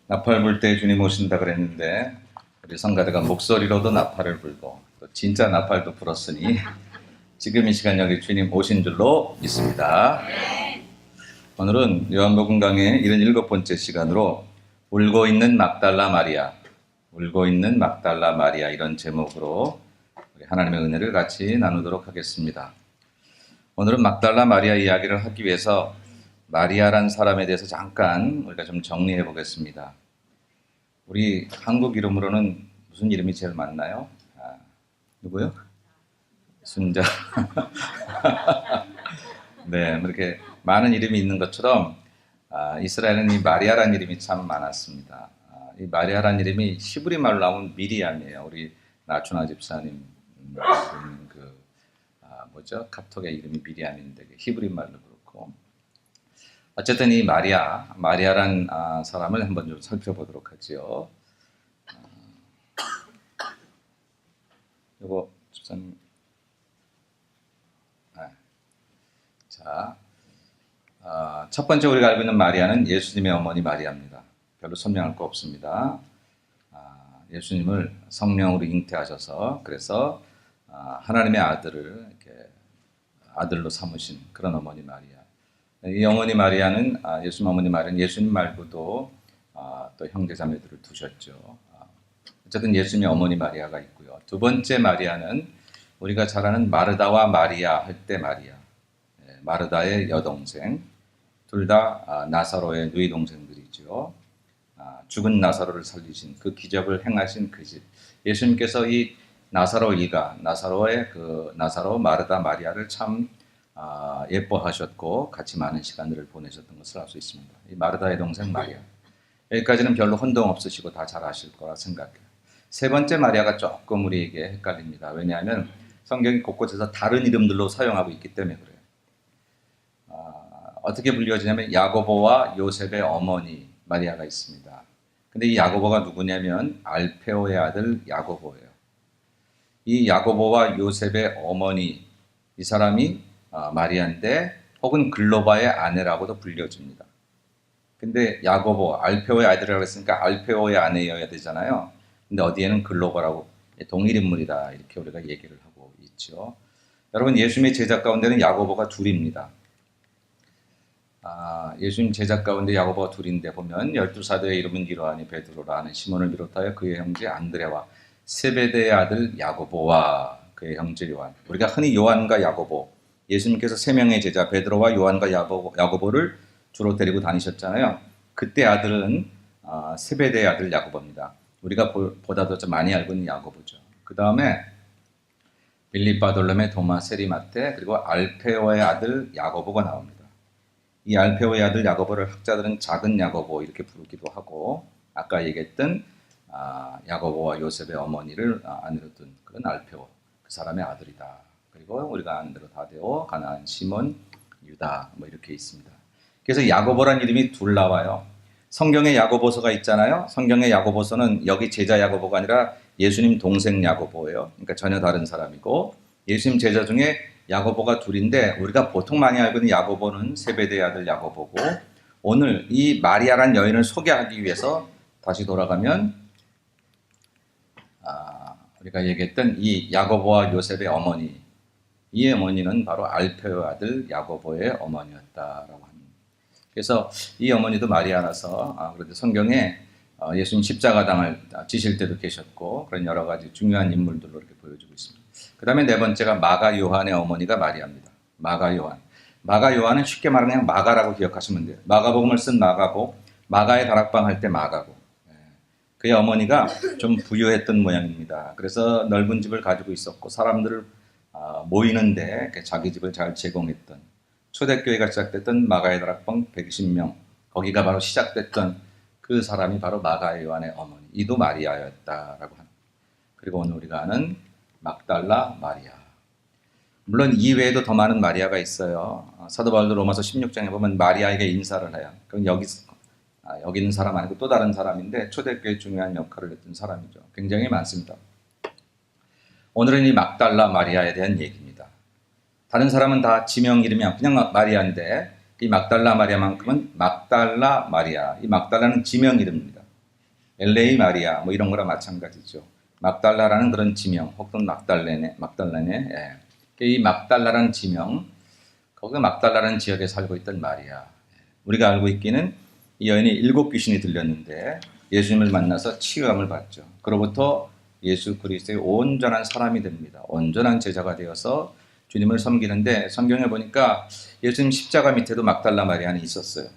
나팔 불 때 주님 오신다 그랬는데 우리 성가대가 목소리로도 나팔을 불고 또 진짜 나팔도 불었으니 지금 이 시간 여기 주님 오신 줄로 믿습니다. 오늘은 요한복음 강의 77번째 시간으로 울고 있는 막달라 마리아, 울고 있는 막달라 마리아 이런 제목으로 우리 하나님의 은혜를 같이 나누도록 하겠습니다. 오늘은 막달라 마리아 이야기를 하기 위해서 마리아란 사람에 대해서 잠깐 우리가 좀 정리해 보겠습니다. 우리 한국 이름으로는 무슨 이름이 제일 많나요? 누구요? 순자. 네, 이렇게 많은 이름이 있는 것처럼 이스라엘은 이 마리아란 이름이 참 많았습니다. 이 마리아란 이름이 히브리 말로 나온 미리암이에요. 우리 나춘화 집사님 카톡의 이름이 미리암인데 히브리 말로 그렇고 어쨌든 이 마리아란 사람을 한번 좀 살펴보도록 하지요. 요거 집사님. 자, 첫 번째 우리가 알고 있는 마리아는 예수님의 어머니 마리아입니다. 별로 설명할 거 없습니다. 예수님을 성령으로 잉태하셔서 그래서 하나님의 아들을 이렇게 아들로 삼으신 그런 어머니 마리아. 이 어머니 마리아는 예수님 어머니 마리아는 예수님 말고도 또 형제 자매들을 두셨죠. 어쨌든 예수님의 어머니 마리아가 있고요. 두 번째 마리아는 우리가 잘 아는 마르다와 마리아 할 때 마리아. 마르다의 여동생, 둘 다 나사로의 누이 동생들이죠. 죽은 나사로를 살리신 그 기적을 행하신 그 집. 예수님께서 이 나사로 일가, 나사로 마르다 마리아를 참 예뻐하셨고 같이 많은 시간들을 보내셨던 것을 알 수 있습니다. 이 마르다의 동생 마리아. 여기까지는 별로 혼동 없으시고 다 잘 아실 거라 생각해요. 세 번째 마리아가 조금 우리에게 헷갈립니다. 왜냐하면 성경이 곳곳에서 다른 이름들로 사용하고 있기 때문에 그래요. 어떻게 불려지냐면 야고보와 요셉의 어머니 마리아가 있습니다. 근데 이 야고보가 누구냐면 알페오의 아들 야고보예요. 이 야고보와 요셉의 어머니 이 사람이 마리아인데 혹은 글로바의 아내라고도 불려집니다. 근데 야고보 알페오의 아들이라고 했으니까 알페오의 아내여야 되잖아요. 근데 어디에는 글로바라고 동일인물이다 이렇게 우리가 얘기를 하고 있죠. 여러분 예수님의 제자 가운데는 야고보가 둘입니다. 예수님 제자 가운데 야고보가 둘인데 보면 12사도의 이름은 이러하니 베드로라 하는 시몬을 비롯하여 그의 형제 안드레와 세베대의 아들 야고보와 그의 형제 요한. 우리가 흔히 요한과 야고보, 예수님께서 세 명의 제자 베드로와 요한과 야고보를 주로 데리고 다니셨잖아요. 그때 아들은 세베대의 아들 야고보입니다. 우리가 보다도 좀 많이 알고 있는 야고보죠. 그 다음에 빌립, 바돌로메, 도마, 세리마테 그리고 알페오의 아들 야고보가 나옵니다. 이 알페오의 아들 야고보를 학자들은 작은 야고보 이렇게 부르기도 하고 아까 얘기했던 야고보와 요셉의 어머니를 아내로 둔 그런 알페오 그 사람의 아들이다. 그리고 우리가 아는 대로 다데오, 가나안, 시몬, 유다 뭐 이렇게 있습니다. 그래서 야고보란 이름이 둘 나와요. 성경에 야고보서가 있잖아요. 성경의 야고보서는 여기 제자 야고보가 아니라 예수님 동생 야고보예요. 그러니까 전혀 다른 사람이고 예수님 제자 중에 야고보가 둘인데 우리가 보통 많이 알고 있는 야고보는 세베대의 아들 야고보고 오늘 이 마리아란 여인을 소개하기 위해서 다시 돌아가면 우리가 얘기했던 이 야고보와 요셉의 어머니 이 어머니는 바로 알페오의 아들 야고보의 어머니였다라고 합니다. 그래서 이 어머니도 마리아라서 그런데 성경에 예수님 십자가당을 지실 때도 계셨고 그런 여러 가지 중요한 인물들로 이렇게 보여주고 있습니다. 그 다음에 네 번째가 마가 요한의 어머니가 마리아입니다. 마가 요한. 마가 요한은 쉽게 말하면 그냥 마가라고 기억하시면 돼요. 마가복음을 쓴 마가고 마가의 다락방 할 때 마가고 그의 어머니가 좀 부유했던 모양입니다. 그래서 넓은 집을 가지고 있었고 사람들을 모이는데 자기 집을 잘 제공했던 초대교회가 시작됐던 마가의 다락방 120명 거기가 바로 시작됐던 그 사람이 바로 마가 요한의 어머니 이도 마리아였다라고 합니다. 그리고 오늘 우리가 아는 막달라 마리아. 물론 이 외에도 더 많은 마리아가 있어요. 사도 바울도 로마서 16장에 보면 마리아에게 인사를 해요. 그럼 여기 있는 사람 아니고 또 다른 사람인데 초대교회에 중요한 역할을 했던 사람이죠. 굉장히 많습니다. 오늘은 이 막달라 마리아에 대한 얘기입니다. 다른 사람은 다 지명 이름이 그냥 마리아인데 이 막달라 마리아만큼은 막달라 마리아. 이 막달라는 지명 이름입니다. LA 마리아 뭐 이런 거랑 마찬가지죠. 막달라라는 그런 지명, 혹은 막달라네. 예. 이 막달라라는 지명, 거기 막달라라는 지역에 살고 있던 마리아. 우리가 알고 있기는 이 여인이 7 귀신이 들렸는데 예수님을 만나서 치유함을 받죠. 그로부터 예수 그리스도의 온전한 사람이 됩니다. 온전한 제자가 되어서 주님을 섬기는데 성경에 보니까 예수님 십자가 밑에도 막달라 마리아는 있었어요.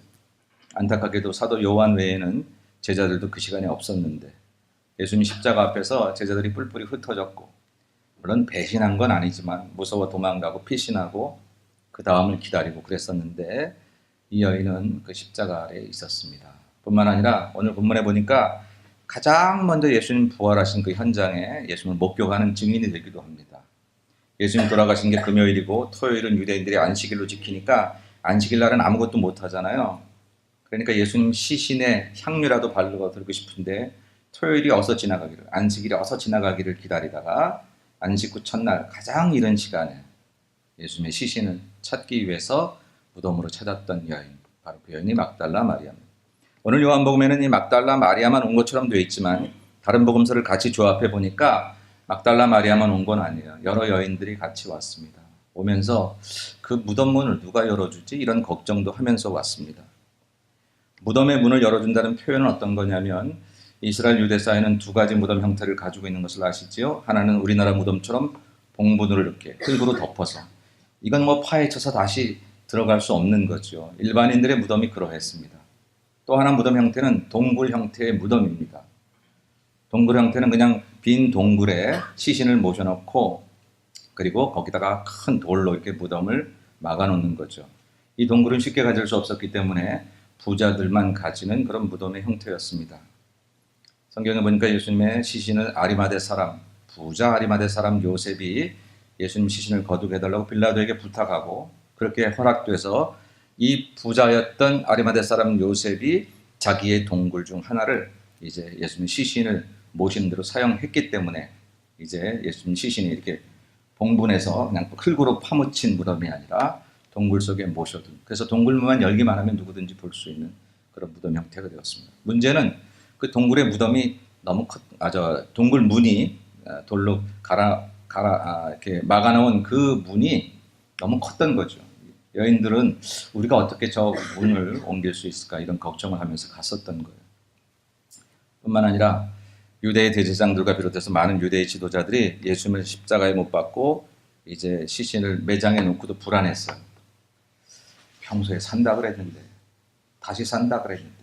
안타깝게도 사도 요한 외에는 제자들도 그 시간에 없었는데 예수님 십자가 앞에서 제자들이 뿔뿔이 흩어졌고, 물론 배신한 건 아니지만 무서워 도망가고 피신하고 그 다음을 기다리고 그랬었는데 이 여인은 그 십자가 아래에 있었습니다. 뿐만 아니라 오늘 본문에 보니까 가장 먼저 예수님 부활하신 그 현장에 예수님을 목격하는 증인이 되기도 합니다. 예수님 돌아가신 게 금요일이고 토요일은 유대인들이 안식일로 지키니까 안식일 날은 아무것도 못 하잖아요. 그러니까 예수님 시신에 향유라도 바르고 들고 싶은데 토요일이 어서 지나가기를, 안식일이 어서 지나가기를 기다리다가 안식 후 첫날 가장 이른 시간에 예수님의 시신을 찾기 위해서 무덤으로 찾았던 여인, 바로 그 여인이 막달라 마리아입니다. 오늘 요한복음에는 이 막달라 마리아만 온 것처럼 되어 있지만 다른 복음서를 같이 조합해 보니까 막달라 마리아만 온 건 아니에요. 여러 여인들이 같이 왔습니다. 오면서 그 무덤 문을 누가 열어주지? 이런 걱정도 하면서 왔습니다. 무덤의 문을 열어준다는 표현은 어떤 거냐면 이스라엘 유대 사회는 2가지 무덤 형태를 가지고 있는 것을 아시지요? 하나는 우리나라 무덤처럼 봉분으로 이렇게 흙으로 덮어서, 이건 뭐 파헤쳐서 다시 들어갈 수 없는 거죠. 일반인들의 무덤이 그러했습니다. 또 하나 무덤 형태는 동굴 형태의 무덤입니다. 동굴 형태는 그냥 빈 동굴에 시신을 모셔놓고 그리고 거기다가 큰 돌로 이렇게 무덤을 막아놓는 거죠. 이 동굴은 쉽게 가질 수 없었기 때문에 부자들만 가지는 그런 무덤의 형태였습니다. 성경에 보니까 예수님의 시신을 아리마대 사람, 부자 아리마대 사람 요셉이 예수님 시신을 거두게해달라고 빌라도에게 부탁하고 그렇게 허락돼서 이 부자였던 아리마대 사람 요셉이 자기의 동굴 중 하나를 이제 예수님 시신을 모시는 대로 사용했기 때문에 이제 예수님 시신이 이렇게 봉분해서 그냥 흙으로 파묻힌 무덤이 아니라 동굴 속에 모셔둔, 그래서 동굴문만 열기만 하면 누구든지 볼 수 있는 그런 무덤 형태가 되었습니다. 문제는 그 동굴의 무덤이 너무 동굴 문이 돌로 이렇게 막아놓은 그 문이 너무 컸던 거죠. 여인들은 우리가 어떻게 저 문을 옮길 수 있을까 이런 걱정을 하면서 갔었던 거예요. 뿐만 아니라 유대의 대제사장들과 비롯해서 많은 유대의 지도자들이 예수님을 십자가에 못 박고 이제 시신을 매장해 놓고도 불안했어요. 평소에 산다 그랬는데, 다시 산다 그랬는데.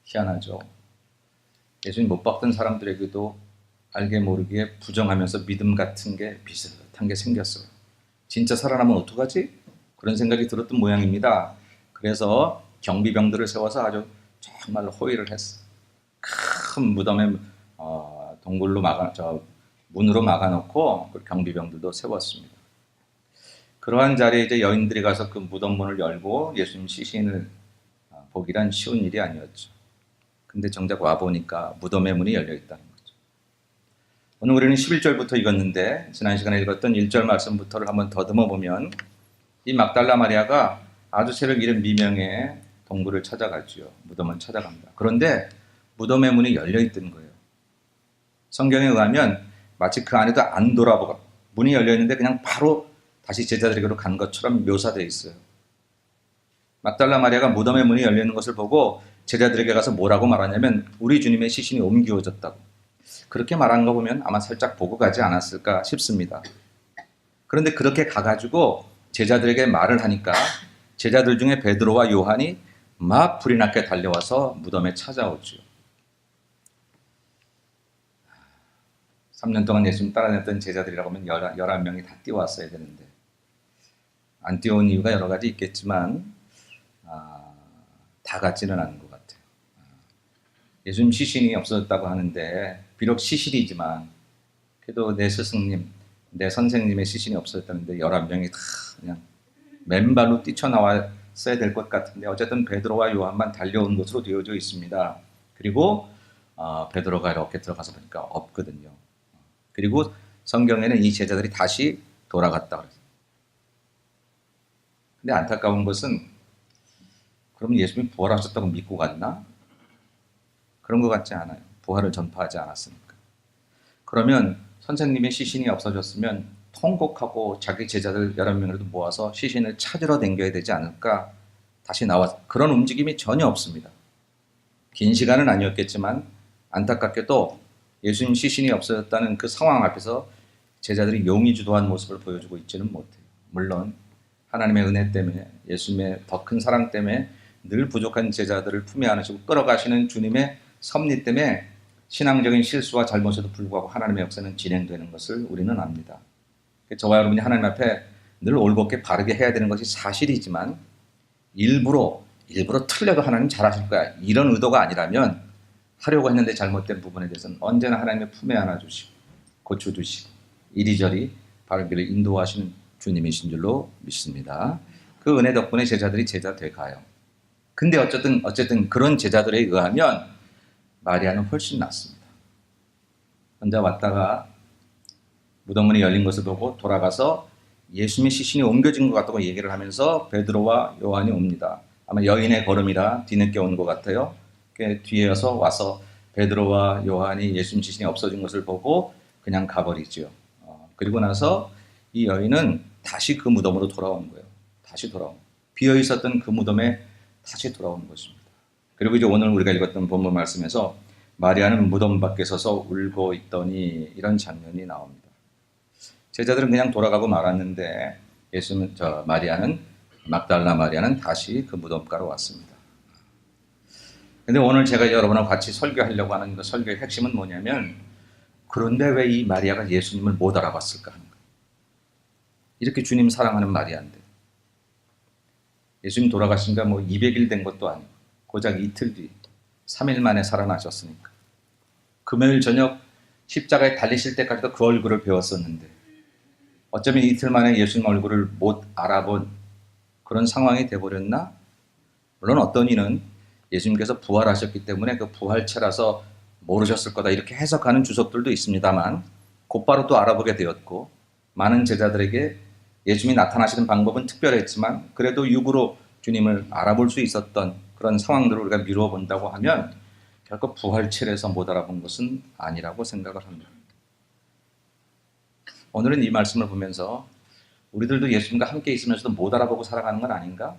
희한하죠. 예수님 못 박던 사람들에게도 알게 모르게 부정하면서 믿음 같은 게 비슷한 게 생겼어요. 진짜 살아나면 어떡하지? 그런 생각이 들었던 모양입니다. 그래서 경비병들을 세워서 아주 정말 호위를 했어요. 큰 무덤에 동굴로 문으로 막아놓고 그 경비병들도 세웠습니다. 그러한 자리에 이제 여인들이 가서 그 무덤 문을 열고 예수님 시신을 보기란 쉬운 일이 아니었죠. 근데 정작 와보니까 무덤의 문이 열려 있다는 거죠. 오늘 우리는 11절부터 읽었는데 지난 시간에 읽었던 1절 말씀부터를 한번 더듬어 보면 이 막달라 마리아가 아주 새벽 이른 미명에 동굴을 찾아갔죠. 무덤을 찾아갑니다. 그런데 무덤의 문이 열려 있던 거예요. 성경에 의하면 마치 그 안에도 안 돌아보고 문이 열려 있는데 그냥 바로 다시 제자들에게로 간 것처럼 묘사되어 있어요. 막달라 마리아가 무덤의 문이 열려 있는 것을 보고 제자들에게 가서 뭐라고 말하냐면 우리 주님의 시신이 옮겨졌다고. 그렇게 말한 거 보면 아마 살짝 보고 가지 않았을까 싶습니다. 그런데 그렇게 가가지고 제자들에게 말을 하니까 제자들 중에 베드로와 요한이 막 불이 나게 달려와서 무덤에 찾아오죠. 3년 동안 예수님 따라다녔던 제자들이라고 하면 11명이 다 뛰어왔어야 되는데 안 뛰어온 이유가 여러 가지 있겠지만 다 같지는 않은 것 같아요. 예수님 시신이 없어졌다고 하는데 비록 시신이지만 그래도 내 스승님, 내 선생님의 시신이 없어졌다는데 11명이 다 그냥 맨발로 뛰쳐나왔어야 될 것 같은데 어쨌든 베드로와 요한만 달려온 것으로 되어져 있습니다. 그리고 베드로가 이렇게 들어가서 보니까 없거든요. 그리고 성경에는 이 제자들이 다시 돌아갔다 그랬어요. 근데 안타까운 것은 그러면 예수님이 부활하셨다고 믿고 갔나? 그런 것 같지 않아요. 부활을 전파하지 않았으니까. 그러면 선생님의 시신이 없어졌으면 통곡하고 자기 제자들 11명이라도 모아서 시신을 찾으러 댕겨야 되지 않을까? 다시 나와 그런 움직임이 전혀 없습니다. 긴 시간은 아니었겠지만 안타깝게도 예수님 시신이 없어졌다는 그 상황 앞에서 제자들이 용의 주도한 모습을 보여주고 있지는 못해요. 물론 하나님의 은혜 때문에 예수님의 더 큰 사랑 때문에 늘 부족한 제자들을 품에 안으시고 끌어가시는 주님의 섭리 때문에 신앙적인 실수와 잘못에도 불구하고 하나님의 역사는 진행되는 것을 우리는 압니다. 저와 여러분이 하나님 앞에 늘 올곧게 바르게 해야 되는 것이 사실이지만 일부러 틀려도 하나님 잘하실 거야 이런 의도가 아니라면 하려고 했는데 잘못된 부분에 대해서는 언제나 하나님의 품에 안아주시고 고쳐주시고 이리저리 바른 길을 인도하시는 주님이신 줄로 믿습니다. 그 은혜 덕분에 제자들이 제자 돼가요. 근데 어쨌든 그런 제자들에 의하면 마리아는 훨씬 낫습니다. 혼자 왔다가 무덤문이 열린 것을 보고 돌아가서 예수님의 시신이 옮겨진 것 같다고 얘기를 하면서 베드로와 요한이 옵니다. 아마 여인의 걸음이라 뒤늦게 온 것 같아요. 뒤에서 와서 베드로와 요한이 예수님 시신이 없어진 것을 보고 그냥 가버리죠. 그리고 나서 이 여인은 다시 그 무덤으로 돌아온 거예요. 다시 돌아온 거예요. 비어 있었던 그 무덤에 다시 돌아온 것입니다. 그리고 이제 오늘 우리가 읽었던 본문 말씀에서 마리아는 무덤 밖에 서서 울고 있더니 이런 장면이 나옵니다. 제자들은 그냥 돌아가고 말았는데 마리아는 막달라 마리아는 다시 그 무덤가로 왔습니다. 근데 오늘 제가 여러분하고 같이 설교하려고 하는 그 설교의 핵심은 뭐냐면 그런데 왜 이 마리아가 예수님을 못 알아봤을까 하는 거예요. 이렇게 주님 사랑하는 마리아인데 예수님 돌아가신 지 200일 된 것도 아니고 고작 이틀 뒤 3일 만에 살아나셨으니까 금요일 저녁 십자가에 달리실 때까지도 그 얼굴을 배웠었는데 어쩌면 이틀 만에 예수님 얼굴을 못 알아본 그런 상황이 돼버렸나? 물론 어떤 이는 예수님께서 부활하셨기 때문에 그 부활체라서 모르셨을 거다 이렇게 해석하는 주석들도 있습니다만 곧바로 또 알아보게 되었고 많은 제자들에게 예수님이 나타나시는 방법은 특별했지만 그래도 육으로 주님을 알아볼 수 있었던 그런 상황들을 우리가 미루어 본다고 하면 결코 부활체에서 못 알아본 것은 아니라고 생각을 합니다. 오늘은 이 말씀을 보면서 우리들도 예수님과 함께 있으면서도 못 알아보고 살아가는 건 아닌가?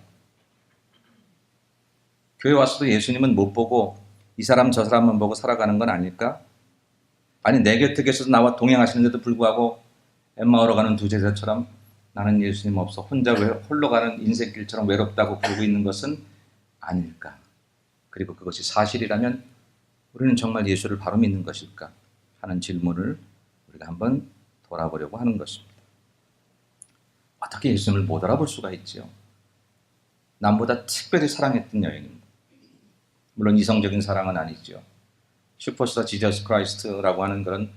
교회 와서도 예수님은 못 보고 이 사람 저 사람만 보고 살아가는 건 아닐까? 아니 내 곁에 계셔서 나와 동행하시는데도 불구하고 엠마오로 가는 두 제자처럼 나는 예수님 없어 혼자 홀로 가는 인생길처럼 외롭다고 그러고 있는 것은 아닐까? 그리고 그것이 사실이라면 우리는 정말 예수를 바로 믿는 것일까? 하는 질문을 우리가 한번 돌아보려고 하는 것입니다. 어떻게 예수님을 못 알아볼 수가 있지요? 남보다 특별히 사랑했던 여인입니다. 물론 이성적인 사랑은 아니죠. 슈퍼스타 지저스 크라이스트라고 하는 그런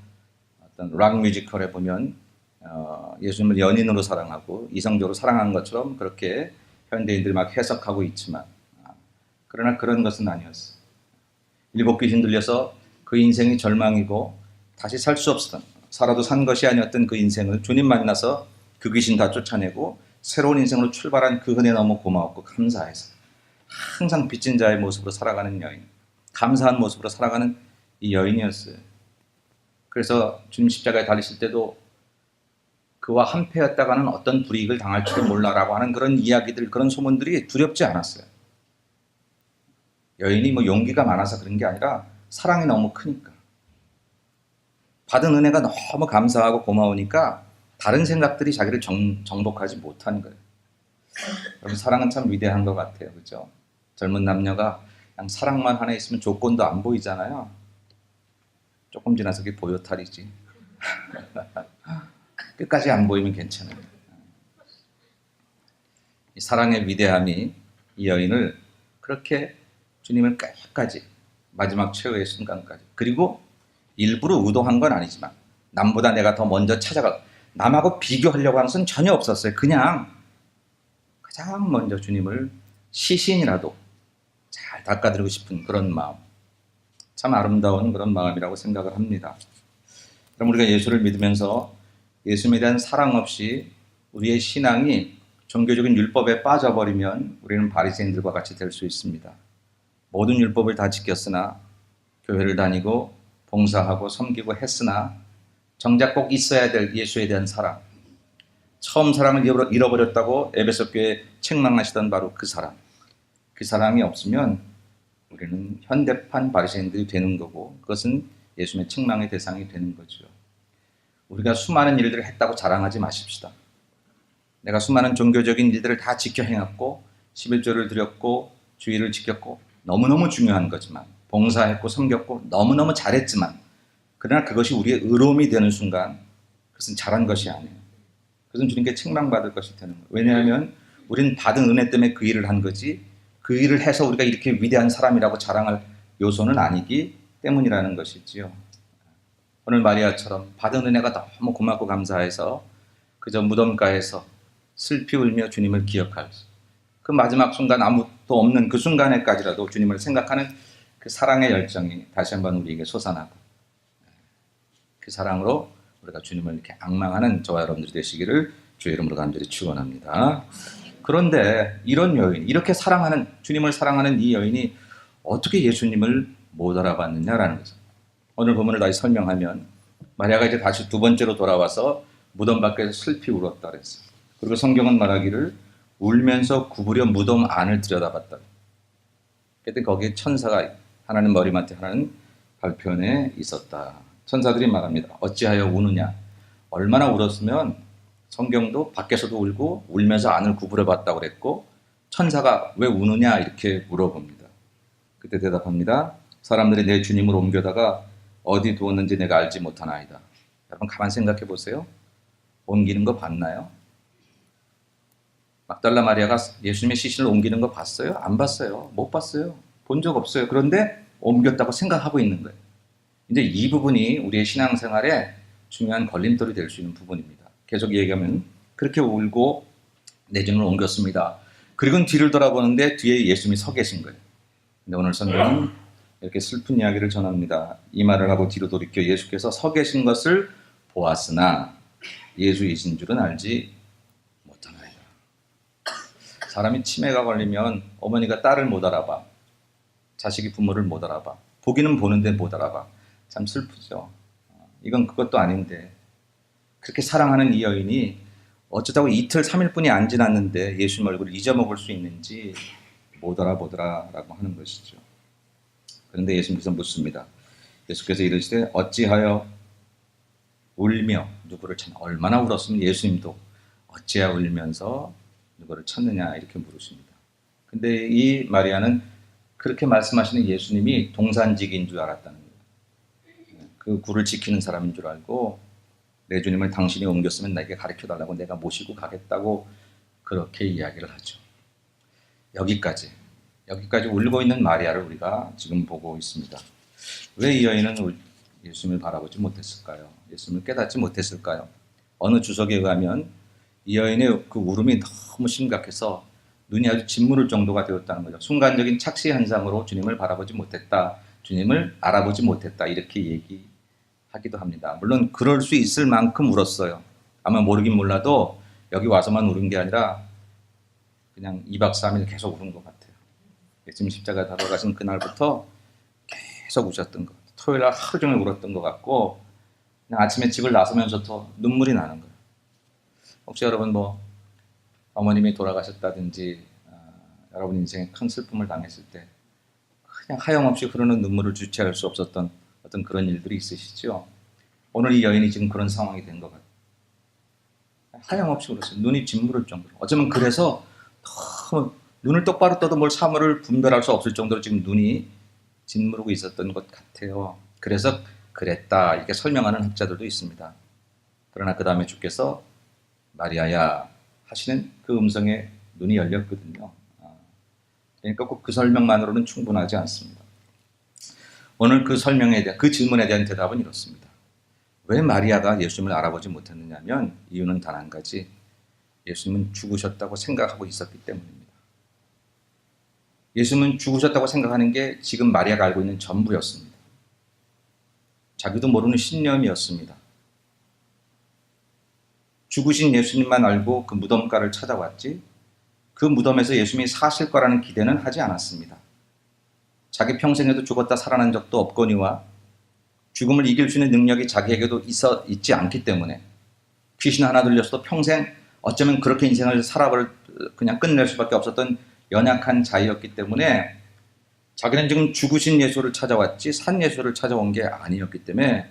어떤 락 뮤지컬에 보면 예수님을 연인으로 사랑하고 이성적으로 사랑하는 것처럼 그렇게 현대인들이 막 해석하고 있지만 그러나 그런 것은 아니었어요. 7 귀신 들려서 그 인생이 절망이고 다시 살 수 없었던 살아도 산 것이 아니었던 그 인생을 주님 만나서 그 귀신 다 쫓아내고 새로운 인생으로 출발한 그 은혜 너무 고마웠고 감사해서 항상 빚진 자의 모습으로 살아가는 여인, 감사한 모습으로 살아가는 이 여인이었어요. 그래서 주님 십자가에 달리실 때도 그와 한패였다가는 어떤 불이익을 당할지도 몰라라고 하는 그런 이야기들, 그런 소문들이 두렵지 않았어요. 여인이 용기가 많아서 그런 게 아니라 사랑이 너무 크니까. 받은 은혜가 너무 감사하고 고마우니까 다른 생각들이 자기를 정복하지 못하는 거예요. 여러분 사랑은 참 위대한 것 같아요. 그렇죠? 젊은 남녀가 그냥 사랑만 하나 있으면 조건도 안 보이잖아요. 조금 지나서 그게 보요탈이지. 끝까지 안 보이면 괜찮아요. 이 사랑의 위대함이 이 여인을 그렇게 주님을 끝까지 마지막 최후의 순간까지 그리고 일부러 의도한 건 아니지만 남보다 내가 더 먼저 찾아가 남하고 비교하려고 하는 것은 전혀 없었어요. 그냥 가장 먼저 주님을 시신이라도 잘 닦아드리고 싶은 그런 마음, 참 아름다운 그런 마음이라고 생각을 합니다. 그럼 우리가 예수를 믿으면서 예수님에 대한 사랑 없이 우리의 신앙이 종교적인 율법에 빠져버리면 우리는 바리새인들과 같이 될 수 있습니다. 모든 율법을 다 지켰으나 교회를 다니고 봉사하고 섬기고 했으나 정작 꼭 있어야 될 예수에 대한 사랑, 처음 사랑을 잃어버렸다고 에베소 교회에 책망하시던 바로 그 사랑, 그 사랑이 없으면 우리는 현대판 바리새인들이 되는 거고 그것은 예수님의 책망의 대상이 되는 거죠. 우리가 수많은 일들을 했다고 자랑하지 마십시다. 내가 수많은 종교적인 일들을 다 지켜 행했고 11조를 드렸고 주의를 지켰고 너무너무 중요한 거지만 봉사했고 섬겼고 너무너무 잘했지만 그러나 그것이 우리의 의로움이 되는 순간 그것은 잘한 것이 아니에요. 그것은 주님께 책망받을 것이 되는 거예요. 왜냐하면 우리는 받은 은혜 때문에 그 일을 한 거지 그 일을 해서 우리가 이렇게 위대한 사람이라고 자랑할 요소는 아니기 때문이라는 것이지요. 오늘 마리아처럼 받은 은혜가 너무 고맙고 감사해서 그저 무덤가에서 슬피 울며 주님을 기억할 그 마지막 순간 아무도 없는 그 순간에까지라도 주님을 생각하는 그 사랑의 열정이 다시 한번 우리에게 솟아나고 그 사랑으로 우리가 주님을 이렇게 앙망하는 저와 여러분들이 되시기를 주의 이름으로 간절히 축원합니다. 그런데 이런 여인, 이렇게 사랑하는 주님을 사랑하는 이 여인이 어떻게 예수님을 못 알아봤느냐라는 거죠. 오늘 본문을 다시 설명하면 마리아가 이제 다시 두 번째로 돌아와서 무덤 밖에서 슬피 울었다 그랬어요. 그리고 성경은 말하기를 울면서 구부려 무덤 안을 들여다봤다. 그때 거기에 천사가 하나는 머리맡에 하나는 발편에 있었다. 천사들이 말합니다. 어찌하여 우느냐. 얼마나 울었으면 성경도 밖에서도 울고 울면서 안을 구부려 봤다고 그랬고 천사가 왜 우느냐 이렇게 물어봅니다. 그때 대답합니다. 사람들이 내 주님을 옮겨다가 어디 두었는지 내가 알지 못하나이다. 여러분 가만 생각해 보세요. 옮기는 거 봤나요? 막달라 마리아가 예수님의 시신을 옮기는 거 봤어요? 안 봤어요. 못 봤어요. 본 적 없어요. 그런데 옮겼다고 생각하고 있는 거예요. 이제 이 부분이 우리의 신앙생활에 중요한 걸림돌이 될 수 있는 부분입니다. 계속 얘기하면 그렇게 울고 내 주님을 옮겼습니다. 그리고 뒤를 돌아보는데 뒤에 예수님이 서 계신 거예요. 근데 오늘 성경은 이렇게 슬픈 이야기를 전합니다. 이 말을 하고 뒤로 돌이켜 예수께서 서 계신 것을 보았으나 예수이신 줄은 알지 못하나이다. 사람이 치매가 걸리면 어머니가 딸을 못 알아봐. 자식이 부모를 못 알아봐. 보기는 보는데 못 알아봐. 참 슬프죠. 이건 그것도 아닌데 그렇게 사랑하는 이 여인이 어쩌다고 이틀 3일뿐이 안 지났는데 예수님 얼굴을 잊어먹을 수 있는지 못 알아보더라라고 하는 것이죠. 그런데 예수님께서 묻습니다. 예수께서 이르시되 어찌하여 울며 누구를 찾나. 얼마나 울었으면 예수님도 어찌하여 울면서 누구를 찾느냐 이렇게 물으십니다. 근데 이 마리아는 그렇게 말씀하시는 예수님이 동산직인 줄 알았다는 거예요. 그 굴을 지키는 사람인 줄 알고 내 주님을 당신이 옮겼으면 나에게 가르쳐달라고 내가 모시고 가겠다고 그렇게 이야기를 하죠. 여기까지 울고 있는 마리아를 우리가 지금 보고 있습니다. 왜 이 여인은 예수님을 바라보지 못했을까요? 예수님을 깨닫지 못했을까요? 어느 주석에 의하면 이 여인의 그 울음이 너무 심각해서 눈이 아주 짓무를 정도가 되었다는 거죠. 순간적인 착시 현상으로 주님을 바라보지 못했다, 주님을 알아보지 못했다 이렇게 얘기하기도 합니다. 물론 그럴 수 있을 만큼 울었어요. 아마 모르긴 몰라도 여기 와서만 울은 게 아니라 그냥 2박 3일 계속 울은 것 같아요. 예수님 십자가에 달아가신 그날부터 계속 우셨던 것 같아요. 토요일 날 하루 종일 울었던 것 같고 그냥 아침에 집을 나서면서도 눈물이 나는 거예요. 혹시 여러분 어머님이 돌아가셨다든지 여러분 인생에 큰 슬픔을 당했을 때 그냥 하염없이 흐르는 눈물을 주체할 수 없었던 어떤 그런 일들이 있으시죠? 오늘 이 여인이 지금 그런 상황이 된 것 같아요. 하염없이 울었어요. 눈이 짓무를 정도로. 어쩌면 그래서 너무 눈을 똑바로 떠도 뭘 사물을 분별할 수 없을 정도로 지금 눈이 짓무르고 있었던 것 같아요. 그래서 그랬다 이렇게 설명하는 학자들도 있습니다. 그러나 그 다음에 주께서 마리아야 하시는 그 음성에 눈이 열렸거든요. 그러니까 꼭 그 설명만으로는 충분하지 않습니다. 오늘 그 설명에 대한 그 질문에 대한 대답은 이렇습니다. 왜 마리아가 예수님을 알아보지 못했느냐면 이유는 단 한 가지. 예수님은 죽으셨다고 생각하고 있었기 때문입니다. 예수님은 죽으셨다고 생각하는 게 지금 마리아가 알고 있는 전부였습니다. 자기도 모르는 신념이었습니다. 죽으신 예수님만 알고 그 무덤가를 찾아왔지 그 무덤에서 예수님이 사실 거라는 기대는 하지 않았습니다. 자기 평생에도 죽었다 살아난 적도 없거니와 죽음을 이길 수 있는 능력이 자기에게도 있지 않기 때문에 귀신 하나 들렸어도 평생 어쩌면 그렇게 인생을 그냥 끝낼 수밖에 없었던 연약한 자였기 때문에 자기는 지금 죽으신 예수를 찾아왔지 산 예수를 찾아온 게 아니었기 때문에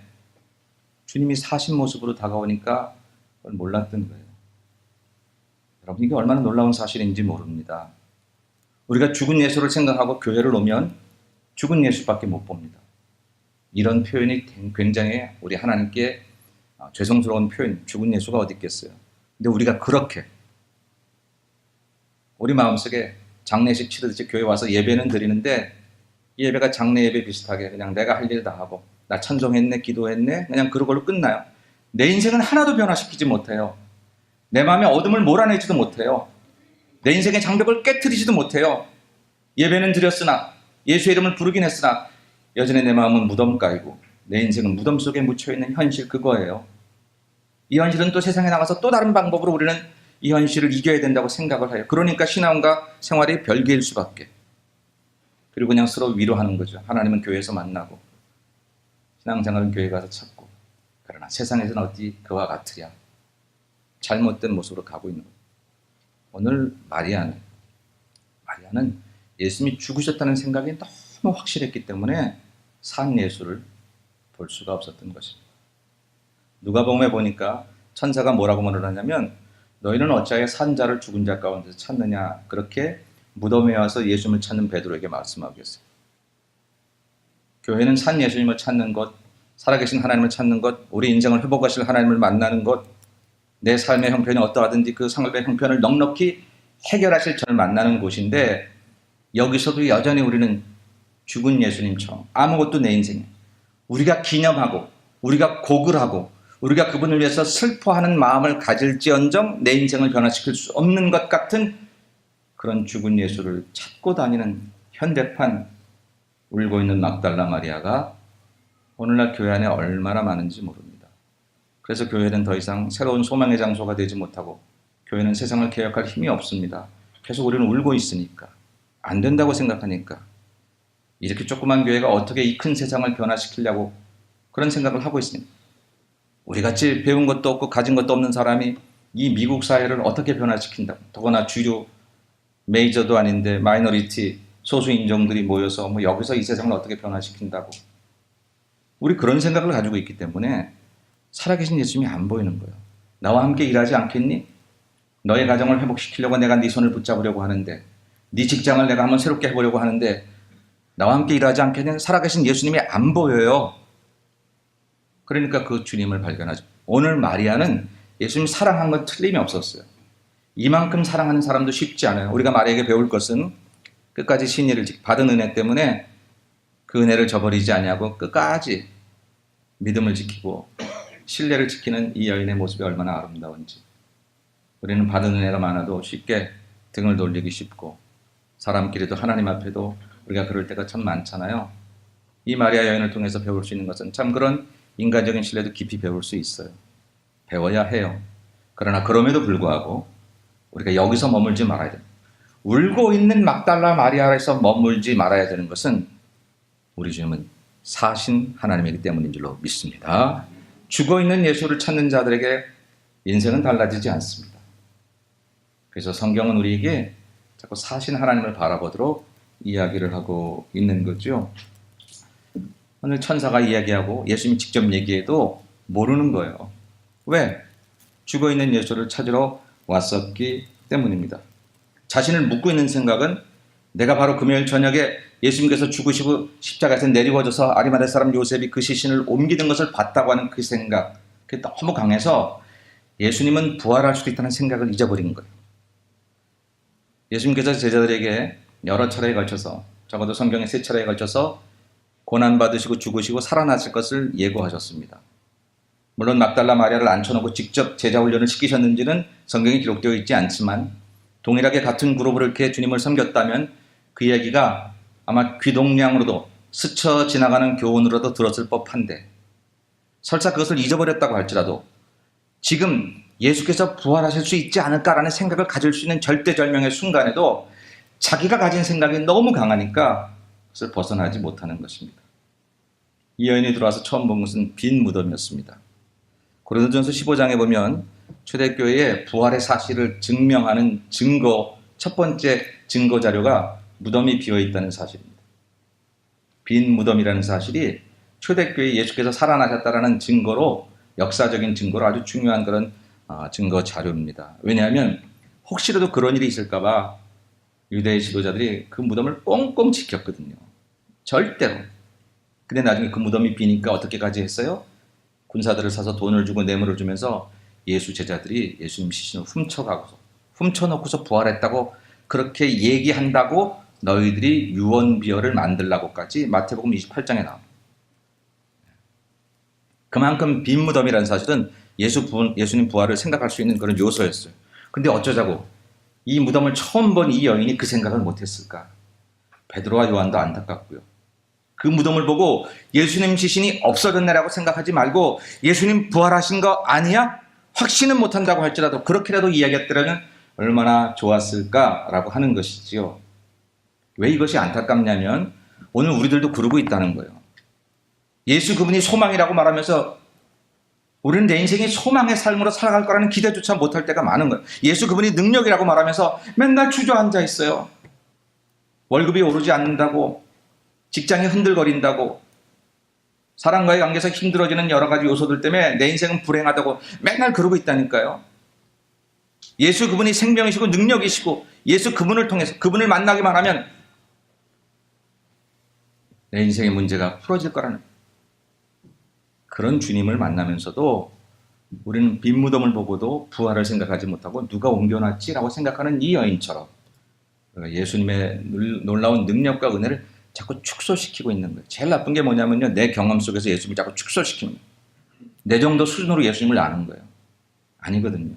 주님이 사신 모습으로 다가오니까 그걸 몰랐던 거예요. 여러분 이게 얼마나 놀라운 사실인지 모릅니다. 우리가 죽은 예수를 생각하고 교회를 오면 죽은 예수밖에 못 봅니다. 이런 표현이 굉장히 우리 하나님께 죄송스러운 표현, 죽은 예수가 어디 있겠어요. 근데 우리가 그렇게 우리 마음속에 장례식 치르듯이 교회 와서 예배는 드리는데 이 예배가 장례 예배 비슷하게 그냥 내가 할 일 다 하고 나 찬송했네, 기도했네, 그냥 그걸로 끝나요. 내 인생은 하나도 변화시키지 못해요. 내 마음에 어둠을 몰아내지도 못해요. 내 인생의 장벽을 깨트리지도 못해요. 예배는 드렸으나 예수의 이름을 부르긴 했으나 여전히 내 마음은 무덤가이고 내 인생은 무덤 속에 묻혀있는 현실 그거예요. 이 현실은 또 세상에 나가서 또 다른 방법으로 우리는 이 현실을 이겨야 된다고 생각을 해요. 그러니까 신앙과 생활이 별개일 수밖에. 그리고 그냥 서로 위로하는 거죠. 하나님은 교회에서 만나고 신앙생활은 교회 가서 찾고 그러나 세상에서는 어디 그와 같으랴. 잘못된 모습으로 가고 있는 거예요. 오늘 마리아는 예수님이 죽으셨다는 생각이 너무 확실했기 때문에 산 예수를 볼 수가 없었던 것입니다. 누가복음에 보니까 천사가 뭐라고 말을 하냐면 너희는 어찌하여 산 자를 죽은 자 가운데서 찾느냐 그렇게 무덤에 와서 예수님을 찾는 베드로에게 말씀하고 계세요. 교회는 산 예수님을 찾는 것, 살아계신 하나님을 찾는 것, 우리 인생을 회복하실 하나님을 만나는 것, 내 삶의 형편이 어떠하든지 그 삶의 형편을 넉넉히 해결하실 저를 만나는 곳인데 여기서도 여전히 우리는 죽은 예수님처럼 아무것도 내 인생에 우리가 기념하고 우리가 고글하고 우리가 그분을 위해서 슬퍼하는 마음을 가질지언정 내 인생을 변화시킬 수 없는 것 같은 그런 죽은 예수를 찾고 다니는 현대판 울고 있는 막달라 마리아가 오늘날 교회 안에 얼마나 많은지 모릅니다. 그래서 교회는 더 이상 새로운 소망의 장소가 되지 못하고 교회는 세상을 개혁할 힘이 없습니다. 계속 우리는 울고 있으니까 안 된다고 생각하니까 이렇게 조그만 교회가 어떻게 이 큰 세상을 변화시키려고 그런 생각을 하고 있습니다. 우리같이 배운 것도 없고 가진 것도 없는 사람이 이 미국 사회를 어떻게 변화시킨다고 더구나 주류 메이저도 아닌데 마이너리티 소수 인종들이 모여서 여기서 이 세상을 어떻게 변화시킨다고 우리 그런 생각을 가지고 있기 때문에 살아계신 예수님이 안 보이는 거예요. 나와 함께 일하지 않겠니? 너의 가정을 회복시키려고 내가 네 손을 붙잡으려고 하는데 네 직장을 내가 한번 새롭게 해보려고 하는데 나와 함께 일하지 않겠니? 살아계신 예수님이 안 보여요. 그러니까 그 주님을 발견하죠. 오늘 마리아는 예수님 사랑한 건 틀림이 없었어요. 이만큼 사랑하는 사람도 쉽지 않아요. 우리가 마리아에게 배울 것은 끝까지 신의를 받은 은혜 때문에 그 은혜를 저버리지 아니하고 끝까지 믿음을 지키고 신뢰를 지키는 이 여인의 모습이 얼마나 아름다운지. 우리는 받은 은혜가 많아도 쉽게 등을 돌리기 쉽고 사람끼리도 하나님 앞에도 우리가 그럴 때가 참 많잖아요. 이 마리아 여인을 통해서 배울 수 있는 것은 참 그런 인간적인 신뢰도 깊이 배울 수 있어요. 배워야 해요. 그러나 그럼에도 불구하고 우리가 여기서 머물지 말아야 돼요. 울고 있는 막달라 마리아에서 머물지 말아야 되는 것은 우리 주님은 사신 하나님이기 때문인 줄로 믿습니다. 죽어있는 예수를 찾는 자들에게 인생은 달라지지 않습니다. 그래서 성경은 우리에게 자꾸 사신 하나님을 바라보도록 이야기를 하고 있는 거죠. 오늘 천사가 이야기하고 예수님이 직접 얘기해도 모르는 거예요. 왜? 죽어있는 예수를 찾으러 왔었기 때문입니다. 자신을 묻고 있는 생각은 내가 바로 금요일 저녁에 예수님께서 죽으시고 십자가에서 내리워져서 아리마대 사람 요셉이 그 시신을 옮기는 것을 봤다고 하는 그 생각, 그게 너무 강해서 예수님은 부활할 수도 있다는 생각을 잊어버린 거예요. 예수님께서 제자들에게 여러 차례에 걸쳐서, 적어도 성경에 3차례에 걸쳐서 고난받으시고 죽으시고 살아나실 것을 예고하셨습니다. 물론 막달라 마리아를 앉혀놓고 직접 제자 훈련을 시키셨는지는 성경에 기록되어 있지 않지만 동일하게 같은 그룹으로 이렇게 주님을 섬겼다면 그 이야기가 아마 귀동량으로도 스쳐 지나가는 교훈으로도 들었을 법한데 설사 그것을 잊어버렸다고 할지라도 지금 예수께서 부활하실 수 있지 않을까라는 생각을 가질 수 있는 절대절명의 순간에도 자기가 가진 생각이 너무 강하니까 그것을 벗어나지 못하는 것입니다. 이 여인이 들어와서 처음 본 것은 빈 무덤이었습니다. 고린도전서 15장에 보면 초대교회의 부활의 사실을 증명하는 증거, 첫 번째 증거 자료가 무덤이 비어있다는 사실입니다. 빈 무덤이라는 사실이 초대교회 예수께서 살아나셨다라는 증거로, 역사적인 증거로 아주 중요한 그런 증거 자료입니다. 왜냐하면 혹시라도 그런 일이 있을까봐 유대의 지도자들이 그 무덤을 꽁꽁 지켰거든요. 절대로. 근데 나중에 그 무덤이 비니까 어떻게까지 했어요? 군사들을 사서 돈을 주고 뇌물을 주면서 예수 제자들이 예수님 시신을 훔쳐놓고서 부활했다고 그렇게 얘기한다고 너희들이 유언비어를 만들라고까지 마태복음 28장에 나옵니다. 그만큼 빈 무덤이라는 사실은 예수님 부활을 생각할 수 있는 그런 요소였어요. 근데 어쩌자고 이 무덤을 처음 본 이 여인이 그 생각을 못했을까? 베드로와 요한도 안타깝고요. 그 무덤을 보고 예수님 시신이 없어졌네라고 생각하지 말고 예수님 부활하신 거 아니야? 확신은 못한다고 할지라도 그렇게라도 이야기했더라면 얼마나 좋았을까라고 하는 것이지요. 왜 이것이 안타깝냐면 오늘 우리들도 그러고 있다는 거예요. 예수 그분이 소망이라고 말하면서 우리는 내 인생이 소망의 삶으로 살아갈 거라는 기대조차 못할 때가 많은 거예요. 예수 그분이 능력이라고 말하면서 맨날 주저앉아 있어요. 월급이 오르지 않는다고, 직장이 흔들거린다고, 사람과의 관계에서 힘들어지는 여러 가지 요소들 때문에 내 인생은 불행하다고 맨날 그러고 있다니까요. 예수 그분이 생명이시고 능력이시고 예수 그분을 통해서 그분을 만나기만 하면 내 인생의 문제가 풀어질 거라는 그런 주님을 만나면서도 우리는 빈 무덤을 보고도 부활을 생각하지 못하고 누가 옮겨놨지라고 생각하는 이 여인처럼 예수님의 놀라운 능력과 은혜를 자꾸 축소시키고 있는 거예요. 제일 나쁜 게 뭐냐면요, 내 경험 속에서 예수님을 자꾸 축소시키는 거예요. 내 정도 수준으로 예수님을 아는 거예요. 아니거든요.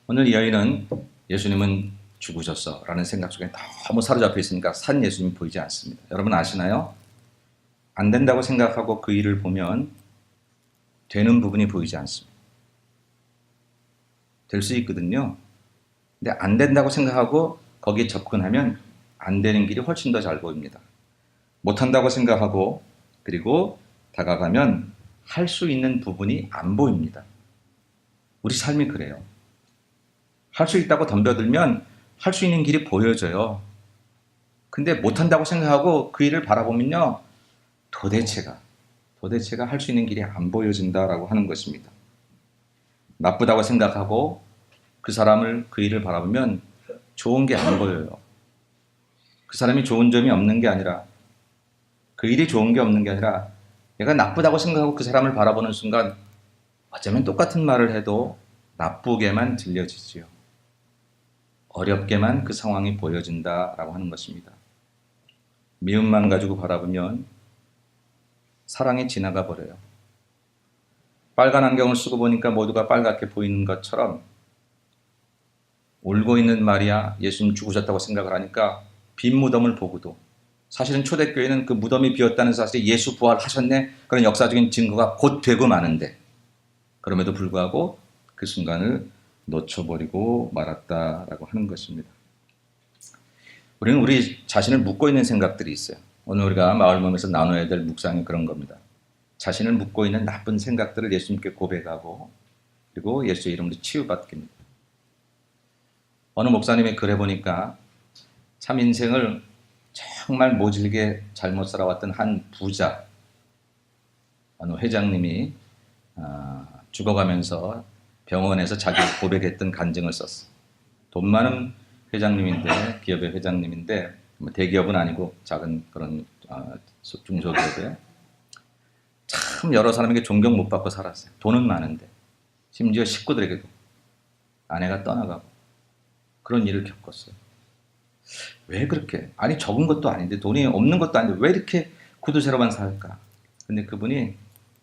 오늘 이 여인은 예수님은 죽으셨어 라는 생각 속에 너무 사로잡혀 있으니까 산 예수님이 보이지 않습니다. 여러분 아시나요? 안 된다고 생각하고 그 일을 보면 되는 부분이 보이지 않습니다. 될 수 있거든요. 근데 안 된다고 생각하고 거기에 접근하면 안 되는 길이 훨씬 더 잘 보입니다. 못한다고 생각하고 그리고 다가가면 할 수 있는 부분이 안 보입니다. 우리 삶이 그래요. 할 수 있다고 덤벼들면 할 수 있는 길이 보여져요. 근데 못한다고 생각하고 그 일을 바라보면요, 도대체가 할 수 있는 길이 안 보여진다라고 하는 것입니다. 나쁘다고 생각하고 그 사람을, 그 일을 바라보면 좋은 게 안 보여요. 그 사람이 좋은 점이 없는 게 아니라, 그 일이 좋은 게 없는 게 아니라 내가 나쁘다고 생각하고 그 사람을 바라보는 순간 어쩌면 똑같은 말을 해도 나쁘게만 들려지지요. 어렵게만 그 상황이 보여진다라고 하는 것입니다. 미움만 가지고 바라보면 사랑이 지나가 버려요. 빨간 안경을 쓰고 보니까 모두가 빨갛게 보이는 것처럼 울고 있는 마리아, 예수님 죽으셨다고 생각을 하니까 빈 무덤을 보고도, 사실은 초대교회는 그 무덤이 비었다는 사실에 예수 부활하셨네 그런 역사적인 증거가 곧 되고 마는데 그럼에도 불구하고 그 순간을 놓쳐버리고 말았다라고 하는 것입니다. 우리는 우리 자신을 묻고 있는 생각들이 있어요. 오늘 우리가 마을 몸에서 나눠야 될 묵상이 그런 겁니다. 자신을 묻고 있는 나쁜 생각들을 예수님께 고백하고 그리고 예수의 이름으로 치유받깁니다. 어느 목사님의 글에 보니까 참 인생을 정말 모질게 잘못 살아왔던 한 부자, 어느 회장님이 죽어가면서 병원에서 자기 고백했던 간증을 썼어. 돈 많은 회장님인데, 기업의 회장님인데, 대기업은 아니고 작은 그런 중소기업에 참 여러 사람에게 존경 못 받고 살았어요. 돈은 많은데, 심지어 식구들에게도 아내가 떠나가고 그런 일을 겪었어요. 왜 그렇게? 아니 적은 것도 아닌데, 돈이 없는 것도 아닌데 왜 이렇게 구두쇠로만 살까? 근데 그분이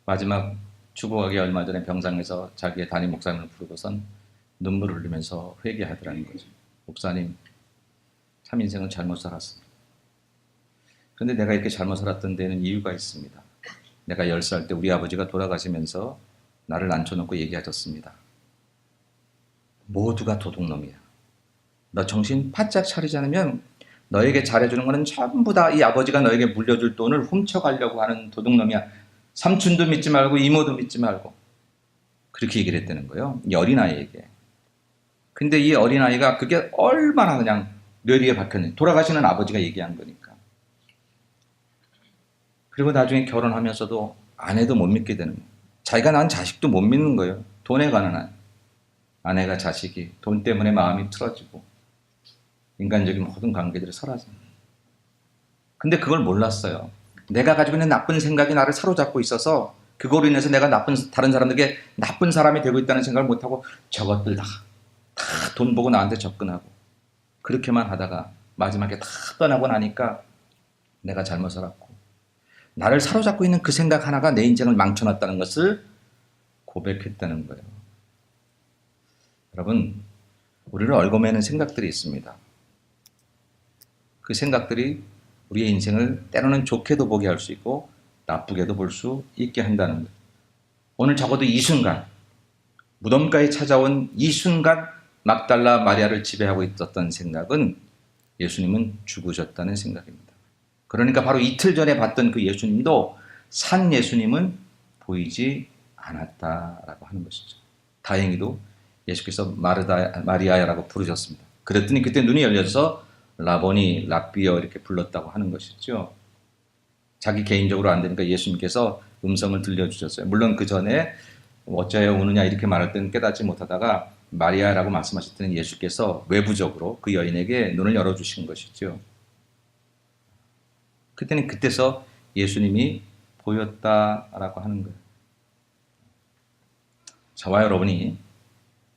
마지막 죽어가기 얼마 전에 병상에서 자기의 담임 목사님을 부르고선 눈물을 흘리면서 회개하더라는 거죠. 목사님, 참 인생은 잘못 살았습니다. 그런데 내가 이렇게 잘못 살았던 데는 이유가 있습니다. 내가 10살 때 우리 아버지가 돌아가시면서 나를 앉혀놓고 얘기하셨습니다. 모두가 도둑놈이야. 너 정신 바짝 차리지 않으면 너에게 잘해주는 거는 전부 다 이 아버지가 너에게 물려줄 돈을 훔쳐가려고 하는 도둑놈이야. 삼촌도 믿지 말고 이모도 믿지 말고. 그렇게 얘기를 했다는 거예요. 이 어린아이에게. 근데 이 어린아이가 그게 얼마나 그냥 뇌리에 박혔는지, 돌아가시는 아버지가 얘기한 거니까. 그리고 나중에 결혼하면서도 아내도 못 믿게 되는 거예요. 자기가 낳은 자식도 못 믿는 거예요. 돈에 관한 한. 아내가 자식이 돈 때문에 마음이 틀어지고 인간적인 모든 관계들이 사라집니다. 근데 그걸 몰랐어요. 내가 가지고 있는 나쁜 생각이 나를 사로잡고 있어서 그거로 인해서 내가 다른 사람들에게 나쁜 사람이 되고 있다는 생각을 못하고 저것들 다 돈 보고 나한테 접근하고 그렇게만 하다가 마지막에 다 떠나고 나니까 내가 잘못 살았고 나를 사로잡고 있는 그 생각 하나가 내 인생을 망쳐놨다는 것을 고백했다는 거예요. 여러분, 우리를 얽어매는 생각들이 있습니다. 그 생각들이 우리의 인생을 때로는 좋게도 보게 할 수 있고 나쁘게도 볼 수 있게 한다는 거예요. 오늘 적어도 이 순간, 무덤가에 찾아온 이 순간 막달라 마리아를 지배하고 있었던 생각은 예수님은 죽으셨다는 생각입니다. 그러니까 바로 이틀 전에 봤던 그 예수님도 산 예수님은 보이지 않았다라고 하는 것이죠. 다행히도 예수께서 마리아라고 부르셨습니다. 그랬더니 그때 눈이 열려서 라보니, 랍비어 이렇게 불렀다고 하는 것이죠. 자기 개인적으로 안 되니까 예수님께서 음성을 들려주셨어요. 물론 그 전에 어찌하여 우느냐 이렇게 말할 때는 깨닫지 못하다가 마리아라고 말씀하실 때는 예수께서 외부적으로 그 여인에게 눈을 열어주신 것이죠. 그때는 그때서 예수님이 보였다라고 하는 거예요. 저와 여러분이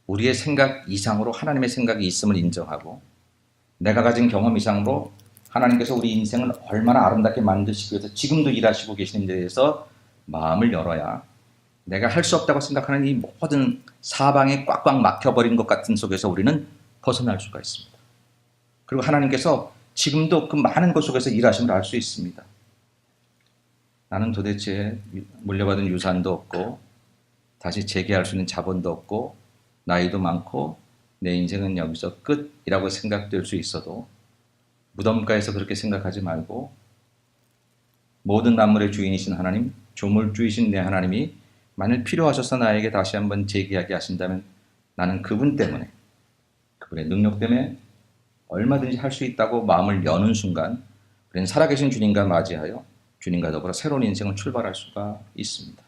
우리의 생각 이상으로 하나님의 생각이 있음을 인정하고 내가 가진 경험 이상으로 하나님께서 우리 인생을 얼마나 아름답게 만드시기 위해서 지금도 일하시고 계시는 데 대해서 마음을 열어야 내가 할 수 없다고 생각하는 이 모든 사방에 꽉꽉 막혀버린 것 같은 속에서 우리는 벗어날 수가 있습니다. 그리고 하나님께서 지금도 그 많은 것 속에서 일하심을 알 수 있습니다. 나는 도대체 물려받은 유산도 없고 다시 재개할 수 있는 자본도 없고 나이도 많고 내 인생은 여기서 끝이라고 생각될 수 있어도 무덤가에서 그렇게 생각하지 말고 모든 만물의 주인이신 하나님, 조물주이신 내 하나님이 만일 필요하셔서 나에게 다시 한번 재기하게 하신다면 나는 그분 때문에, 그분의 능력 때문에 얼마든지 할 수 있다고 마음을 여는 순간 우리는 살아계신 주님과 맞이하여 주님과 더불어 새로운 인생을 출발할 수가 있습니다.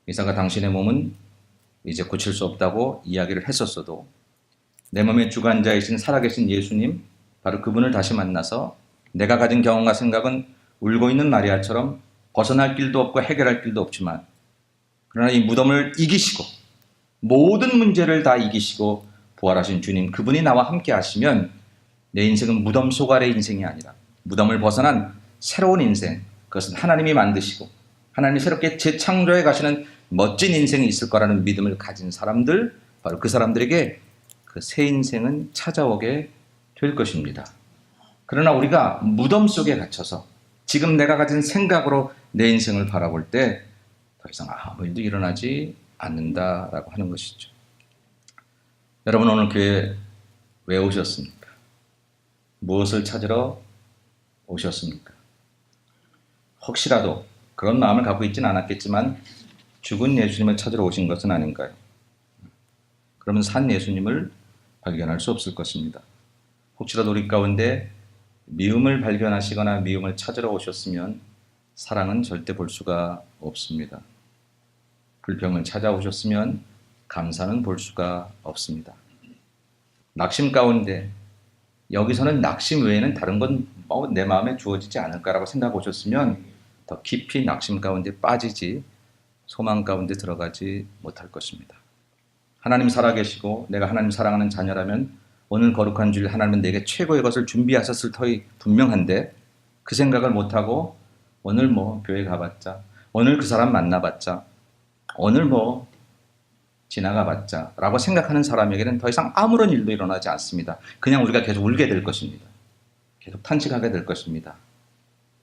이사가 당신의 몸은 이제 고칠 수 없다고 이야기를 했었어도 내 몸의 주관자이신 살아계신 예수님, 바로 그분을 다시 만나서 내가 가진 경험과 생각은 울고 있는 마리아처럼 벗어날 길도 없고 해결할 길도 없지만 그러나 이 무덤을 이기시고 모든 문제를 다 이기시고 부활하신 주님, 그분이 나와 함께 하시면 내 인생은 무덤 속 아래 인생이 아니라 무덤을 벗어난 새로운 인생, 그것은 하나님이 만드시고 하나님이 새롭게 재창조해 가시는 멋진 인생이 있을 거라는 믿음을 가진 사람들, 바로 그 사람들에게 그 새 인생은 찾아오게 될 것입니다. 그러나 우리가 무덤 속에 갇혀서 지금 내가 가진 생각으로 내 인생을 바라볼 때 더 이상 아무 일도 일어나지 않는다라고 하는 것이죠. 여러분, 오늘 교회 왜 오셨습니까? 무엇을 찾으러 오셨습니까? 혹시라도 그런 마음을 갖고 있지는 않았겠지만 죽은 예수님을 찾으러 오신 것은 아닌가요? 그러면 산 예수님을 발견할 수 없을 것입니다. 혹시라도 우리 가운데 미움을 발견하시거나 미움을 찾으러 오셨으면 사랑은 절대 볼 수가 없습니다. 불평을 찾아오셨으면 감사는 볼 수가 없습니다. 낙심 가운데 여기서는 낙심 외에는 다른 건 내 마음에 주어지지 않을까라고 생각하고 오셨으면 더 깊이 낙심 가운데 빠지지 소망 가운데 들어가지 못할 것입니다. 하나님 살아계시고 내가 하나님 사랑하는 자녀라면 오늘 거룩한 주일 하나님은 내게 최고의 것을 준비하셨을 터이 분명한데 그 생각을 못하고 오늘 뭐 교회 가봤자, 오늘 그 사람 만나봤자, 오늘 뭐 지나가봤자 라고 생각하는 사람에게는 더 이상 아무런 일도 일어나지 않습니다. 그냥 우리가 계속 울게 될 것입니다. 계속 탄식하게 될 것입니다.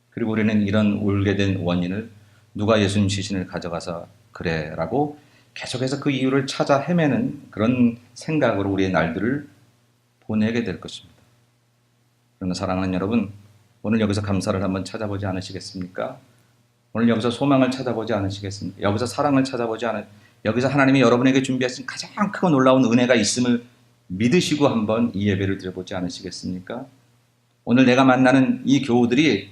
그리고 우리는 이런 울게 된 원인을 누가 예수님 시신을 가져가서 그래 라고 계속해서 그 이유를 찾아 헤매는 그런 생각으로 우리의 날들을 보내게 될 것입니다. 그러나 사랑하는 여러분, 오늘 여기서 감사를 한번 찾아보지 않으시겠습니까? 오늘 여기서 소망을 찾아보지 않으시겠습니까? 여기서 사랑을 여기서 하나님이 여러분에게 준비하신 가장 크고 놀라운 은혜가 있음을 믿으시고 한번 이 예배를 드려보지 않으시겠습니까? 오늘 내가 만나는 이 교우들이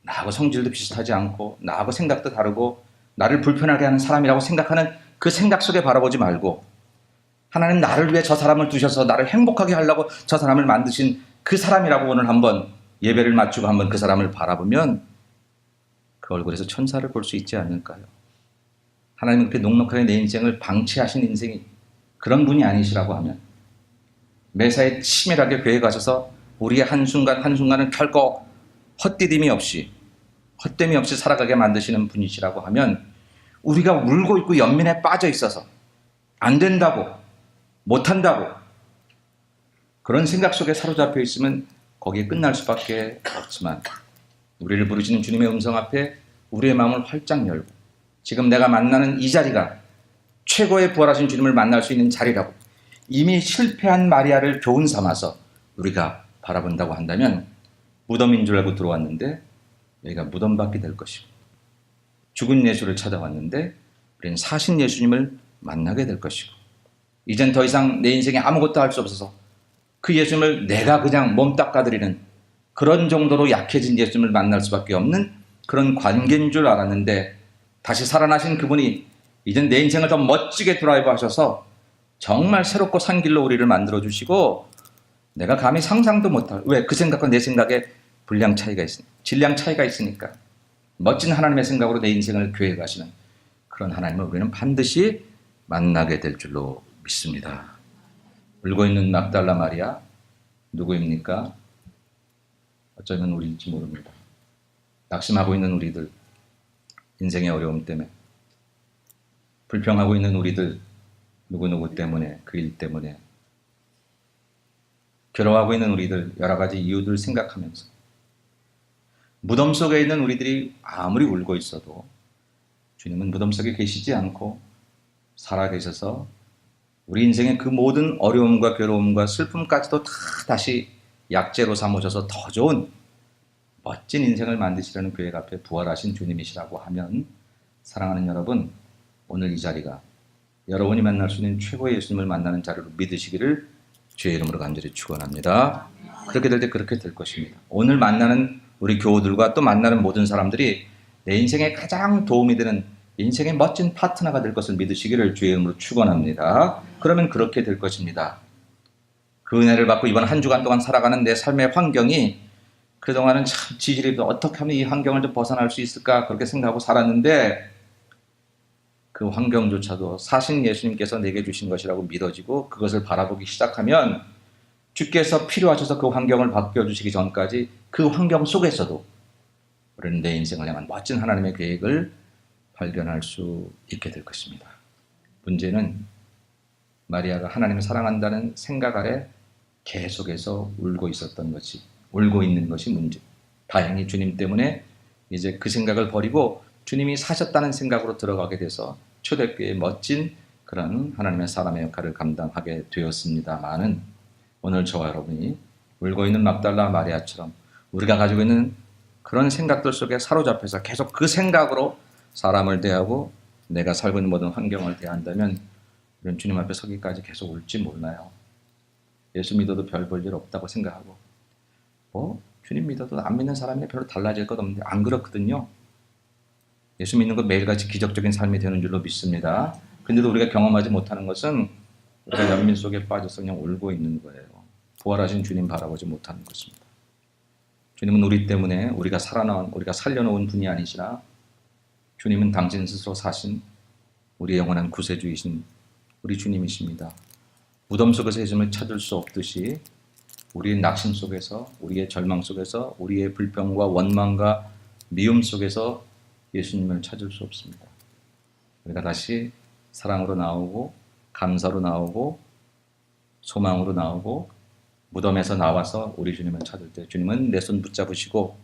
나하고 성질도 비슷하지 않고 나하고 생각도 다르고 나를 불편하게 하는 사람이라고 생각하는 그 생각 속에 바라보지 말고 하나님 나를 위해 저 사람을 두셔서 나를 행복하게 하려고 저 사람을 만드신 그 사람이라고 오늘 한번 예배를 마치고 한번 그 사람을 바라보면 그 얼굴에서 천사를 볼 수 있지 않을까요? 하나님은 그렇게 넉넉하게 내 인생을 방치하신 인생이 그런 분이 아니시라고 하면 매사에 치밀하게 교회 가셔서 우리의 한순간 한순간은 결코 헛디딤이 없이 헛됨이 없이 살아가게 만드시는 분이시라고 하면 우리가 울고 있고 연민에 빠져 있어서 안 된다고 못한다고 그런 생각 속에 사로잡혀 있으면 거기에 끝날 수밖에 없지만 우리를 부르시는 주님의 음성 앞에 우리의 마음을 활짝 열고 지금 내가 만나는 이 자리가 최고의 부활하신 주님을 만날 수 있는 자리라고 이미 실패한 마리아를 교훈 삼아서 우리가 바라본다고 한다면 무덤인 줄 알고 들어왔는데 여기가 무덤밖에 될 것이고 죽은 예수를 찾아왔는데 우리는 사신 예수님을 만나게 될 것이고 이젠 더 이상 내 인생에 아무것도 할 수 없어서 그 예수님을 내가 그냥 몸 닦아드리는 그런 정도로 약해진 예수님을 만날 수밖에 없는 그런 관계인 줄 알았는데 다시 살아나신 그분이 이젠 내 인생을 더 멋지게 드라이브 하셔서 정말 새롭고 산 길로 우리를 만들어주시고 내가 감히 상상도 못할 왜 그 생각과 내 생각에 분량 차이가 있으니까 질량 차이가 있으니까 멋진 하나님의 생각으로 내 인생을 교회 가시는 그런 하나님을 우리는 반드시 만나게 될 줄로 믿습니다. 울고 있는 막달라 마리아 누구입니까? 어쩌면 우리일지 모릅니다. 낙심하고 있는 우리들 인생의 어려움 때문에 불평하고 있는 우리들 누구누구 때문에 그 일 때문에 괴로워하고 있는 우리들 여러 가지 이유들 생각하면서 무덤 속에 있는 우리들이 아무리 울고 있어도 주님은 무덤 속에 계시지 않고 살아계셔서 우리 인생의 그 모든 어려움과 괴로움과 슬픔까지도 다 다시 약재로 삼으셔서 더 좋은 멋진 인생을 만드시려는 교회 앞에 부활하신 주님이시라고 하면 사랑하는 여러분 오늘 이 자리가 여러분이 만날 수 있는 최고의 예수님을 만나는 자리로 믿으시기를 주의 이름으로 간절히 축원합니다. 그렇게 될 때 그렇게 될 것입니다. 오늘 만나는 우리 교우들과 또 만나는 모든 사람들이 내 인생에 가장 도움이 되는 인생의 멋진 파트너가 될 것을 믿으시기를 주의 이름으로 축원합니다. 그러면 그렇게 될 것입니다. 그 은혜를 받고 이번 한 주간 동안 살아가는 내 삶의 환경이 그동안은 참 지질이 어떻게 하면 이 환경을 좀 벗어날 수 있을까 그렇게 생각하고 살았는데 그 환경조차도 사신 예수님께서 내게 주신 것이라고 믿어지고 그것을 바라보기 시작하면 주께서 필요하셔서 그 환경을 바뀌어주시기 전까지 그 환경 속에서도 우리는 내 인생을 향한 멋진 하나님의 계획을 발견할 수 있게 될 것입니다. 문제는 마리아가 하나님을 사랑한다는 생각 아래 계속해서 울고 있는 것이 문제. 다행히 주님 때문에 이제 그 생각을 버리고 주님이 사셨다는 생각으로 들어가게 돼서 초대교회의 멋진 그런 하나님의 사람의 역할을 감당하게 되었습니다마는 오늘 저와 여러분이 울고 있는 막달라 마리아처럼 우리가 가지고 있는 그런 생각들 속에 사로잡혀서 계속 그 생각으로 사람을 대하고 내가 살고 있는 모든 환경을 대한다면 우리는 주님 앞에 서기까지 계속 울지 몰라요. 예수 믿어도 별 볼 일 없다고 생각하고 주님 믿어도 안 믿는 사람이 별로 달라질 것 없는데 안 그렇거든요. 예수 믿는 건 매일같이 기적적인 삶이 되는 줄로 믿습니다. 근데도 우리가 경험하지 못하는 것은 우리가 연민 속에 빠져서 그냥 울고 있는 거예요. 부활하신 주님 바라보지 못하는 것입니다. 주님은 우리 때문에 우리가 살려놓은 분이 아니시라 주님은 당신 스스로 사신 우리의 영원한 구세주이신 우리 주님이십니다. 무덤 속에서 예수님을 찾을 수 없듯이 우리의 낙심 속에서 우리의 절망 속에서 우리의 불평과 원망과 미움 속에서 예수님을 찾을 수 없습니다. 우리가 다시 사랑으로 나오고 감사로 나오고 소망으로 나오고 무덤에서 나와서 우리 주님을 찾을 때 주님은 내 손 붙잡으시고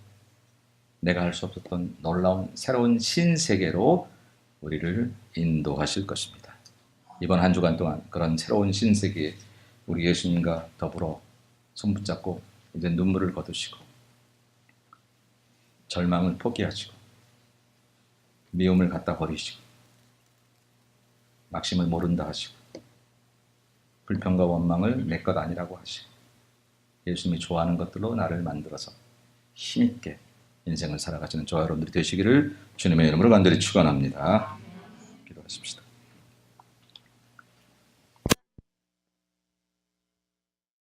내가 할 수 없었던 놀라운 새로운 신세계로 우리를 인도하실 것입니다. 이번 한 주간 동안 그런 새로운 신세계에 우리 예수님과 더불어 손붙잡고 이제 눈물을 거두시고 절망을 포기하시고 미움을 갖다 버리시고 막심을 모른다 하시고 불평과 원망을 내 것 아니라고 하시고 예수님이 좋아하는 것들로 나를 만들어서 힘있게 인생을 살아가시는 저와 여러분들이 되시기를 주님의 이름으로 간절히 축원합니다. 기도하십시다.